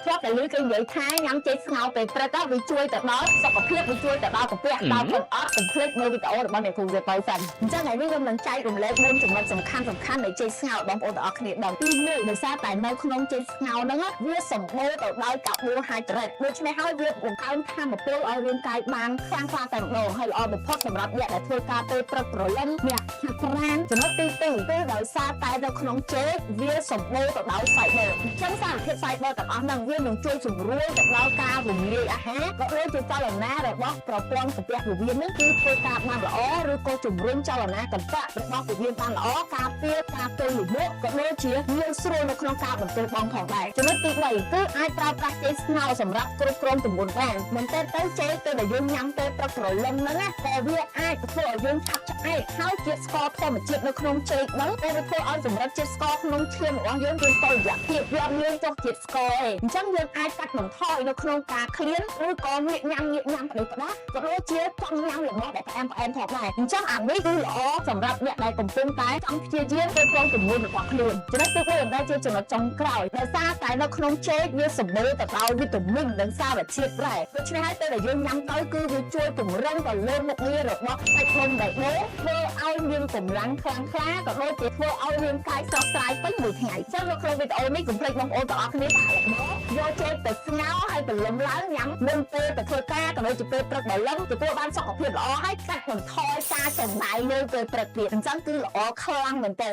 ធ្លាប់តែលើគេនិយាយថាញ៉ាំចេកស្ងោរពេលព្រឹកវាជួយទៅដល់សុខភាពវាជួយទៅដល់កាពះដល់កុំអត់កុំភ្លេចមើលវីដេអូរបស់អ្នកគ្រូសេប៉ូសិនអញ្ចឹងថ្ងៃនេះខ្ញុំនឹងចែករំលែក4ចំណុចសំខាន់នៃចេកស្ងោរបងប្អូនទាំងអស់គ្នាដឹងទី1ដោយសារតែនៅក្នុងចេកស្ងោរហ្នឹងវាសម្បូរទៅដោយកាបូហៃដ្រេតដូច្នេះហើយវាបង្កើនថាមពលឲ្យរាងកាយបានខ្លាំងក្លាតែម្ដងហើយល្អបំផុតសម្រាប់អ្នកដែលធ្វើការពេលព្រឹកព្រលឹមអ្នកខាត់ប្រាណចំណុចទី2គឺដោយសារតែនៅក្នុងចេកវាសម្បូរទៅដោយ fiber អញ្ចឹងសារធាតុ fiber ទាំងអស់ហ្នឹងវានឹងជួយជំរុញទៅដល់ការរំលាយអាហារក៏ដូចជាចលនារបស់ប្រព័ន្ធកាពះពោះវៀនហ្នឹងគឺធ្វើការបានល្អឬក៏ជំរុញចលនាកន្តៈរបស់ពោះវៀនបានល្អការពារការទល់លមុខក៏ដូចជាងាយស្រួលនៅក្នុងការបន្ទោះបងផងដែរចំណុចទី3គឺអាចប្រើប្រាស់ចេកស្ងោរសម្រាប់គ្រប់គ្រងទម្ងន់បានមិនតែទៅចេកទៅដែលយើងញ៉ាំពេលព្រឹកព្រលឹមហ្នឹងណាក៏វាអាចធ្វើឲ្យយើងឆាប់ឆ្អែតហើយជាតិស្ករធម្មជាតិនៅក្នុងចេកហ្នឹងក៏វាធ្វើឲ្យសម្រិតជាតិស្ករក្នុងឈាមរបស់យើងមានតុល្យភាពវាអត់មានចុះជាតិស្ករទេអញ្ចឹងយើងអាចកាត់បន្ថយនៅក្នុងការឃ្លានឬក៏ងាកញ៉ាំផ្ដេសផ្ដាស់ក៏ដូចជាចង់ញ៉ាំរបស់ដែលផ្អែមផងដែរអញ្ចឹងអានេះគឺល្អសម្រាប់អ្នកដែលកំពុងតែចង់ព្យាយាមគ្រប់គ្រងទម្ងន់របស់ខ្លួនចំណុចទី4ដែលជាចំណុចចុងក្រោយដោយសារតែនៅក្នុងចេកវាសម្បូរទៅដោយវីតាមីននិងសារធាតុរ៉ែដូច្នេះហើយពេលដែលយើងញ៉ាំទៅគឺវាជួយពង្រឹងទៅលើមុខងាររបស់សាច់ដុំដែលធ្វើឲ្យមានកម្លាំងខ្លាំងក្លាក៏ដូចជាធ្វើឲ្យរាងកាយស្រស់ស្រាយពេញមួយថ្ងៃចឹងនៅក្នុងវីដេអូនេះកុំភ្លេចបងប្អូនទាំងអស់គ្នាថាយកចេកទៅស្ងោរហើយព្រលឹមឡើងញ៉ាំមុនពេលទៅធ្វើការក៏ដូចជាពេលព្រឹកព្រលឹមទទួលបានសុខភាពល្អហើយកាត់បន្ថយការចំណាយលើពេលព្រឹកទៀតអញ្ចឹងគឺល្អខ្លាំងមែនទែន